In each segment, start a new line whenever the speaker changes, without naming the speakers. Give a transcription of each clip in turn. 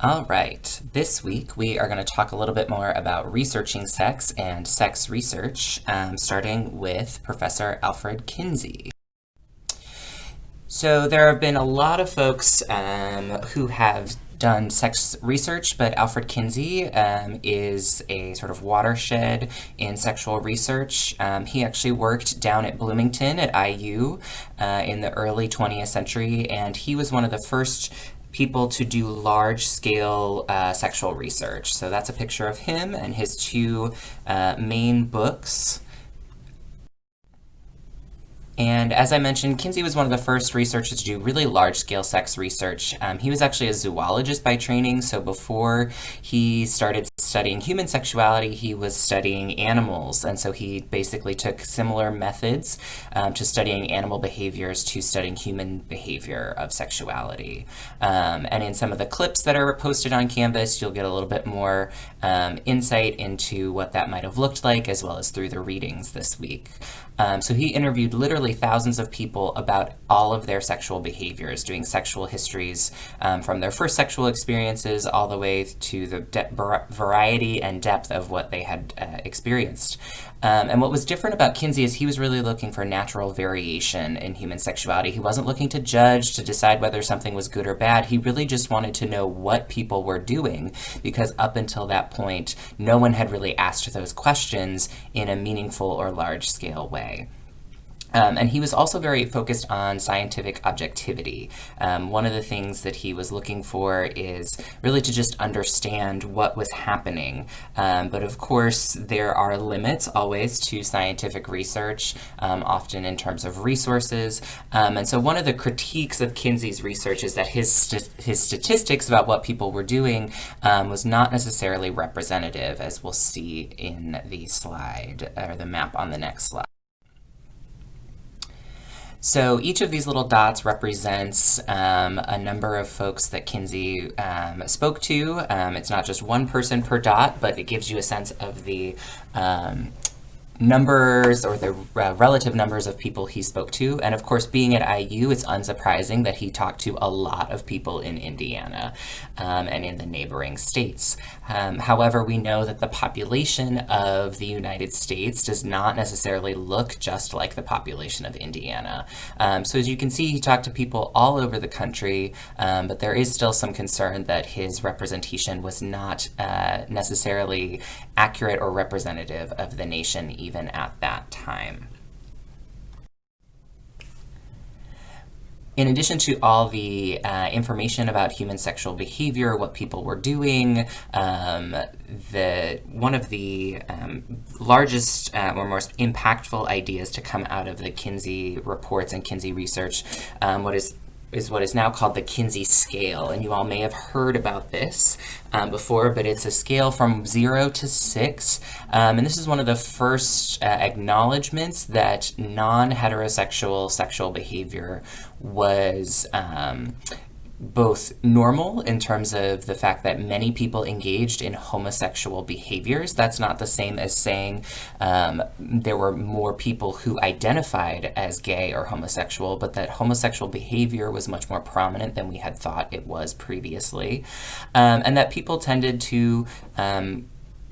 All right, this week we are going to talk a little bit more about researching sex and sex research, starting with Professor Alfred Kinsey. So there have been a lot of folks who have done sex research, but Alfred Kinsey is a sort of watershed in sexual research. He actually worked down at Bloomington at IU in the early 20th century, and he was one of the first people to do large-scale sexual research. So that's a picture of him and his two main books. And as I mentioned, Kinsey was one of the first researchers to do really large-scale sex research. He was actually a zoologist by training, so before he started studying human sexuality, he was studying animals. And so he basically took similar methods to studying animal behaviors to studying human behavior of sexuality. And in some of the clips that are posted on Canvas, you'll get a little bit more insight into what that might have looked like, as well as through the readings this week. So he interviewed literally thousands of people about all of their sexual behaviors, doing sexual histories from their first sexual experiences all the way to the variety and depth of what they had experienced. And what was different about Kinsey is he was really looking for natural variation in human sexuality. He wasn't looking to judge, to decide whether something was good or bad. He really just wanted to know what people were doing, because up until that point, no one had really asked those questions in a meaningful or large-scale way. And he was also very focused on scientific objectivity. One of the things that he was looking for is really to just understand what was happening. But of course, there are limits always to scientific research, often in terms of resources. And so one of the critiques of Kinsey's research is that his statistics about what people were doing was not necessarily representative, as we'll see in the slide, or the map on the next slide. So each of these little dots represents a number of folks that Kinsey spoke to. It's not just one person per dot, but it gives you a sense of the numbers, or the relative numbers of people he spoke to. And of course, being at IU, it's unsurprising that he talked to a lot of people in Indiana and in the neighboring states. However, we know that the population of the United States does not necessarily look just like the population of Indiana. So as you can see, he talked to people all over the country, but there is still some concern that his representation was not necessarily accurate or representative of the nation even at that time. In addition to all the information about human sexual behavior, what people were doing, one of the largest or most impactful ideas to come out of the Kinsey reports and Kinsey research is what is now called the Kinsey scale. And you all may have heard about this before, but it's a scale from 0 to 6. And this is one of the first acknowledgments that non-heterosexual sexual behavior was both normal in terms of the fact that many people engaged in homosexual behaviors. That's not the same as saying there were more people who identified as gay or homosexual, but that homosexual behavior was much more prominent than we had thought it was previously. And that people tended to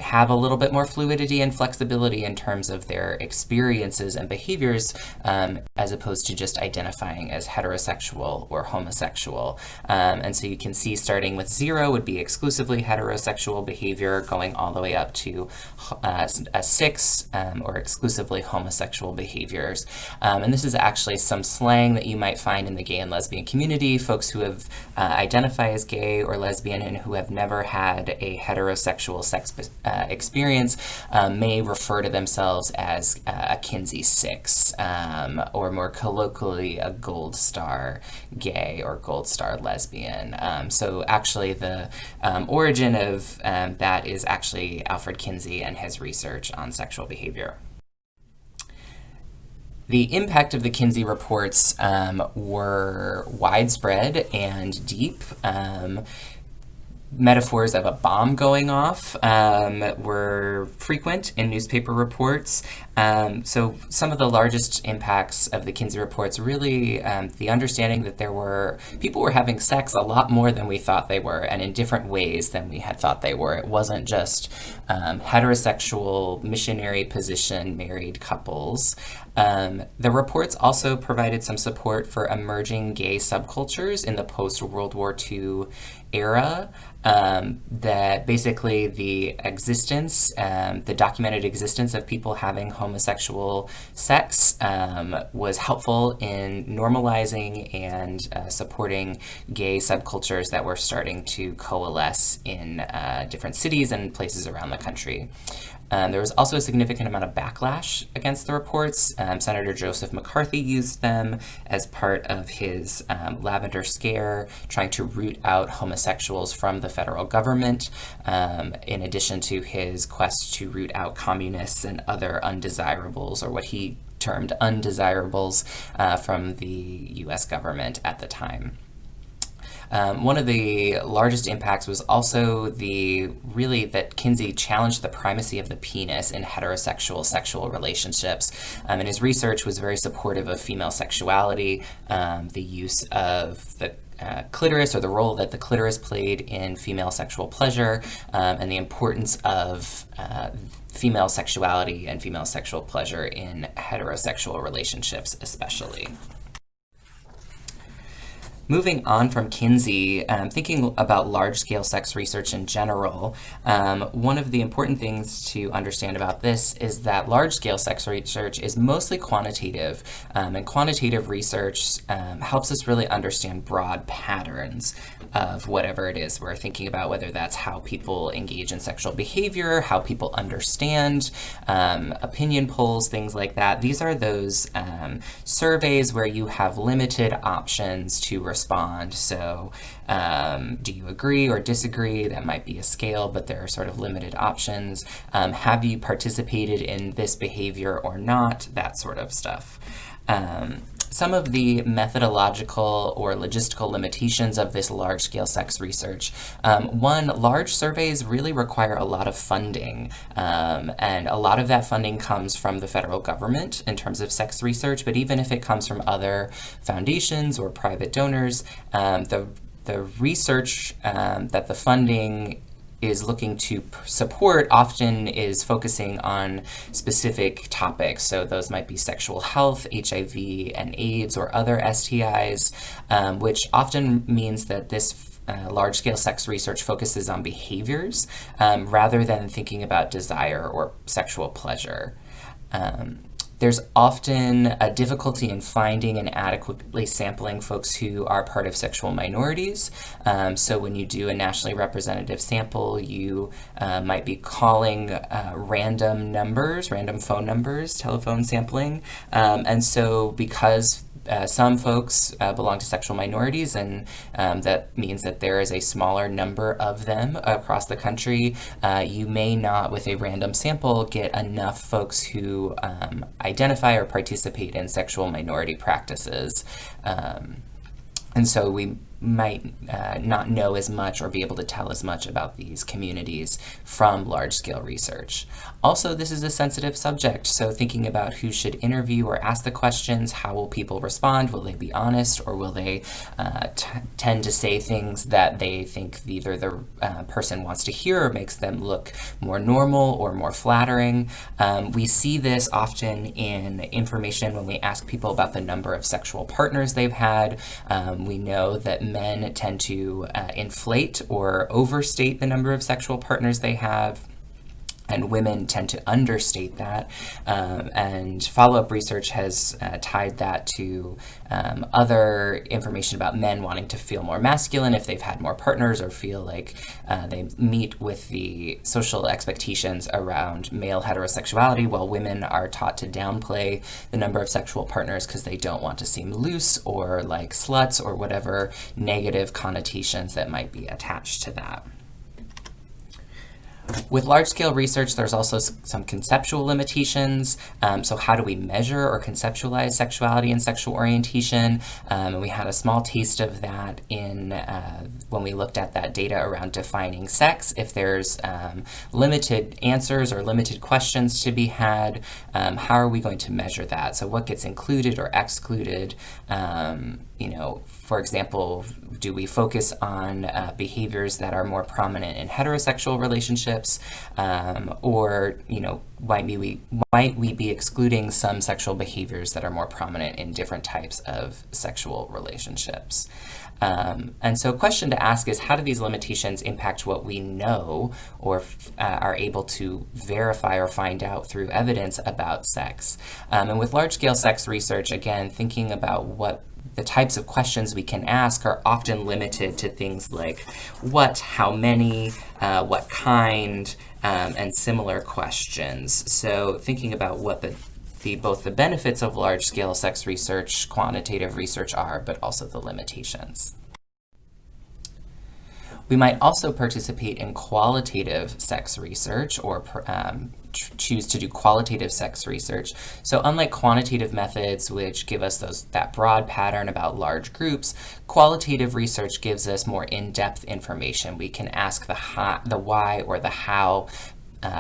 have a little bit more fluidity and flexibility in terms of their experiences and behaviors, as opposed to just identifying as heterosexual or homosexual. And so you can see starting with 0 would be exclusively heterosexual behavior, going all the way up to a 6, or exclusively homosexual behaviors. And this is actually some slang that you might find in the gay and lesbian community. Folks who have identify as gay or lesbian and who have never had a heterosexual sex experience may refer to themselves as a Kinsey 6, or more colloquially a gold star gay or gold star lesbian. So actually the origin of that is actually Alfred Kinsey and his research on sexual behavior. The impact of the Kinsey reports were widespread and deep. metaphors of a bomb going off were frequent in newspaper reports. So some of the largest impacts of the Kinsey reports really the understanding that people were having sex a lot more than we thought they were, and in different ways than we had thought they were. It wasn't just heterosexual missionary position married couples. The reports also provided some support for emerging gay subcultures in the post-World War II era. That basically the documented existence of people having homosexual sex was helpful in normalizing and supporting gay subcultures that were starting to coalesce in different cities and places around the country. There was also a significant amount of backlash against the reports. Senator Joseph McCarthy used them as part of his Lavender Scare, trying to root out homosexuals from the federal government, in addition to his quest to root out communists and other undesirables, or what he termed undesirables, from the U.S. government at the time. One of the largest impacts was also that Kinsey challenged the primacy of the penis in heterosexual sexual relationships. And his research was very supportive of female sexuality, the use of the clitoris, or the role that the clitoris played in female sexual pleasure, and the importance of female sexuality and female sexual pleasure in heterosexual relationships especially. Moving on from Kinsey, thinking about large-scale sex research in general, one of the important things to understand about this is that large-scale sex research is mostly quantitative, and quantitative research helps us really understand broad patterns of whatever it is we're thinking about, whether that's how people engage in sexual behavior, how people understand, opinion polls, things like that. These are those surveys where you have limited options to respond. So do you agree or disagree? That might be a scale, but there are sort of limited options. Have you participated in this behavior or not? That sort of stuff. Some of the methodological or logistical limitations of this large-scale sex research. One, large surveys really require a lot of funding, and a lot of that funding comes from the federal government in terms of sex research, but even if it comes from other foundations or private donors, the research that the funding is looking to support often is focusing on specific topics. So those might be sexual health, HIV and AIDS, or other STIs, which often means that this large-scale sex research focuses on behaviors rather than thinking about desire or sexual pleasure. There's often a difficulty in finding and adequately sampling folks who are part of sexual minorities. So when you do a nationally representative sample, you might be calling random phone numbers, telephone sampling. And so because some folks belong to sexual minorities, and that means that there is a smaller number of them across the country. You may not, with a random sample, get enough folks who identify or participate in sexual minority practices. And so we might not know as much or be able to tell as much about these communities from large-scale research. Also, this is a sensitive subject, so thinking about who should interview or ask the questions, how will people respond? Will they be honest, or will they tend to say things that they think either the person wants to hear or makes them look more normal or more flattering? We see this often in information when we ask people about the number of sexual partners they've had. We know that men tend to inflate or overstate the number of sexual partners they have, and women tend to understate that. And follow-up research has tied that to other information about men wanting to feel more masculine if they've had more partners, or feel like they meet with the social expectations around male heterosexuality, while women are taught to downplay the number of sexual partners because they don't want to seem loose or like sluts, or whatever negative connotations that might be attached to that. With large-scale research, there's also some conceptual limitations. So how do we measure or conceptualize sexuality and sexual orientation? And we had a small taste of that in when we looked at that data around defining sex. If there's limited answers or limited questions to be had, how are we going to measure that? So what gets included or excluded? For example, do we focus on behaviors that are more prominent in heterosexual relationships, or might we be excluding some sexual behaviors that are more prominent in different types of sexual relationships? And so a question to ask is, how do these limitations impact what we know or are able to verify or find out through evidence about sex? And with large-scale sex research, again, thinking about what the types of questions we can ask are often limited to things like what, how many, what kind, and similar questions. So thinking about what both the benefits of large-scale sex research, quantitative research are, but also the limitations. We might also participate in qualitative sex research or choose to do qualitative sex research. So unlike quantitative methods, which give us that broad pattern about large groups, qualitative research gives us more in-depth information. We can ask the why or the how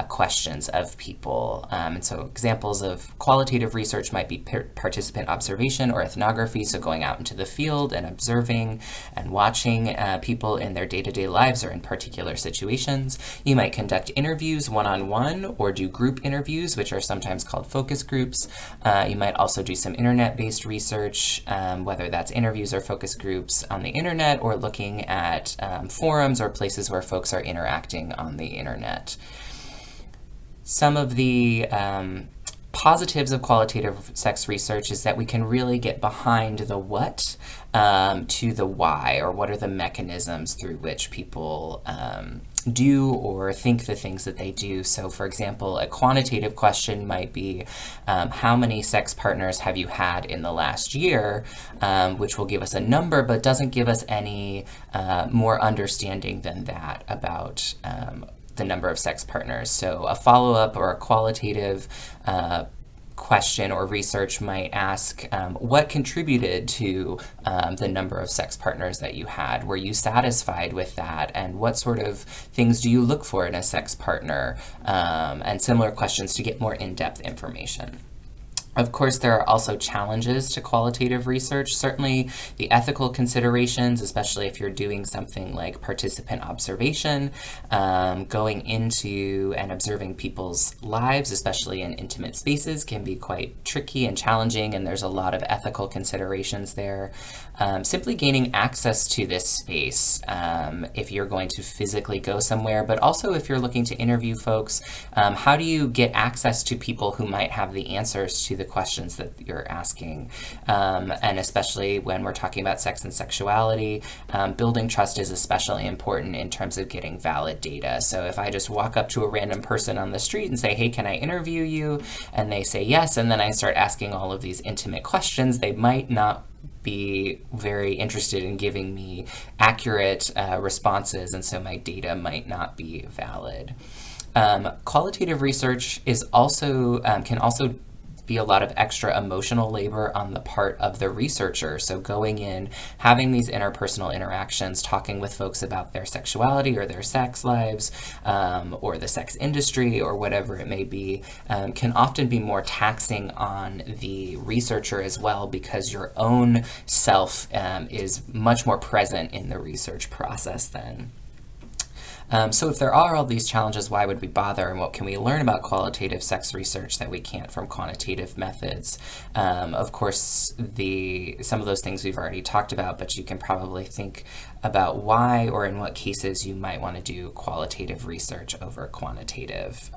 questions of people. And so examples of qualitative research might be participant observation or ethnography, so going out into the field and observing and watching people in their day-to-day lives or in particular situations. You might conduct interviews one-on-one or do group interviews, which are sometimes called focus groups. You might also do some internet-based research, whether that's interviews or focus groups on the internet or looking at forums or places where folks are interacting on the internet. Some of the positives of qualitative sex research is that we can really get behind the what to the why, or what are the mechanisms through which people do or think the things that they do. So for example, a quantitative question might be, how many sex partners have you had in the last year, which will give us a number, but doesn't give us any more understanding than that about the number of sex partners. So a follow-up or a qualitative question or research might ask, what contributed to the number of sex partners that you had? Were you satisfied with that? And what sort of things do you look for in a sex partner? And similar questions to get more in-depth information. Of course, there are also challenges to qualitative research. Certainly the ethical considerations, especially if you're doing something like participant observation, going into and observing people's lives, especially in intimate spaces, can be quite tricky and challenging, and there's a lot of ethical considerations there. Simply gaining access to this space, if you're going to physically go somewhere, but also if you're looking to interview folks, how do you get access to people who might have the answers to the questions that you're asking? And especially when we're talking about sex and sexuality, building trust is especially important in terms of getting valid data. So if I just walk up to a random person on the street and say, hey, can I interview you? And they say yes, and then I start asking all of these intimate questions, they might not be very interested in giving me accurate responses, and so my data might not be valid. Qualitative research is also can also be a lot of extra emotional labor on the part of the researcher. So going in, having these interpersonal interactions, talking with folks about their sexuality or their sex lives, or the sex industry or whatever it may be, can often be more taxing on the researcher as well, because your own self is much more present in the research process then. So if there are all these challenges, why would we bother, and what can we learn about qualitative sex research that we can't from quantitative methods? Of course, some of those things we've already talked about, but you can probably think about why or in what cases you might want to do qualitative research over quantitative.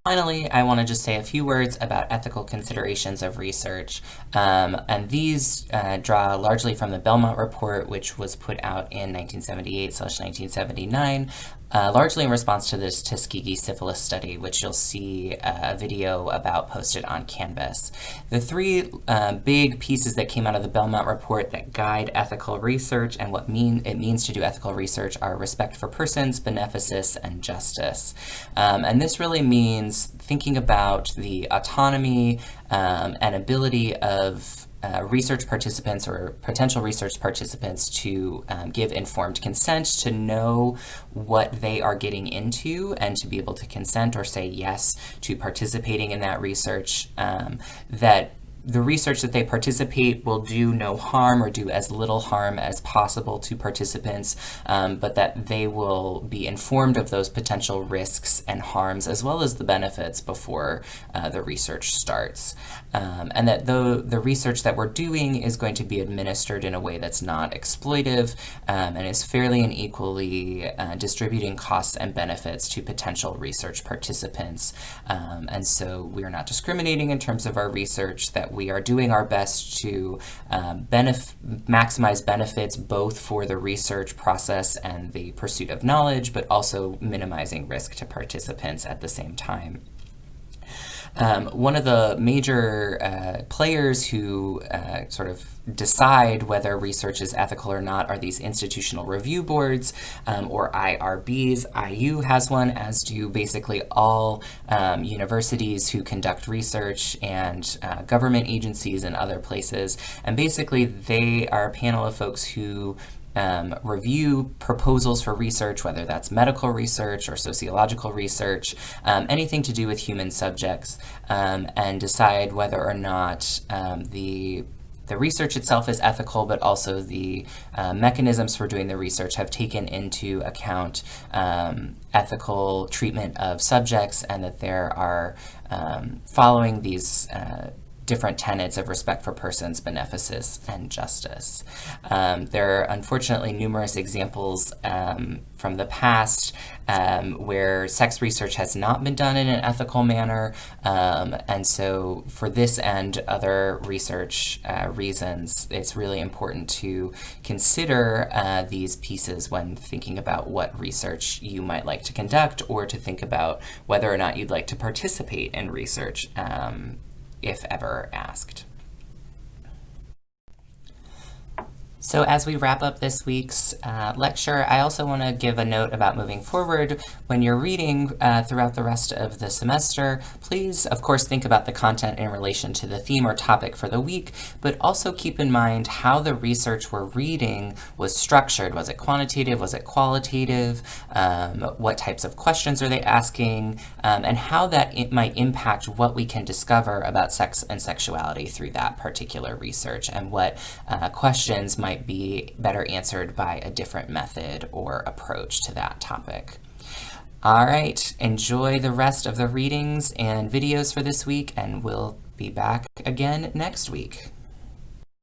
Finally, I want to just say a few words about ethical considerations of research, and these draw largely from the Belmont Report, which was put out in 1978/1979, largely in response to this Tuskegee syphilis study, which you'll see a video about posted on Canvas. The three big pieces that came out of the Belmont report that guide ethical research and what it means to do ethical research are respect for persons, beneficence, and justice. And this really means thinking about the autonomy and ability of research participants or potential research participants to give informed consent, to know what they are getting into, and to be able to consent or say yes to participating in that research, that the research that they participate will do no harm or do as little harm as possible to participants, but that they will be informed of those potential risks and harms as well as the benefits before the research starts. And that the research that we're doing is going to be administered in a way that's not exploitive and is fairly and equally distributing costs and benefits to potential research participants. And so we are not discriminating in terms of our research, that we are doing our best to maximize benefits both for the research process and the pursuit of knowledge, but also minimizing risk to participants at the same time. One of the major players who sort of decide whether research is ethical or not are these institutional review boards, or IRBs. IU has one, as do basically all universities who conduct research, and government agencies and other places. And basically they are a panel of folks who review proposals for research, whether that's medical research or sociological research, anything to do with human subjects, and decide whether or not the research itself is ethical, but also the mechanisms for doing the research have taken into account ethical treatment of subjects, and that there are following these different tenets of respect for persons, beneficence, and justice. There are unfortunately numerous examples from the past where sex research has not been done in an ethical manner, and so for this and other research reasons, it's really important to consider these pieces when thinking about what research you might like to conduct, or to think about whether or not you'd like to participate in research, if ever asked. So as we wrap up this week's lecture, I also want to give a note about moving forward. When you're reading throughout the rest of the semester, please, of course, think about the content in relation to the theme or topic for the week, but also keep in mind how the research we're reading was structured. Was it quantitative? Was it qualitative? What types of questions are they asking? And how that might impact what we can discover about sex and sexuality through that particular research, and what questions might be better answered by a different method or approach to that topic. All right, enjoy the rest of the readings and videos for this week, and we'll be back again next week.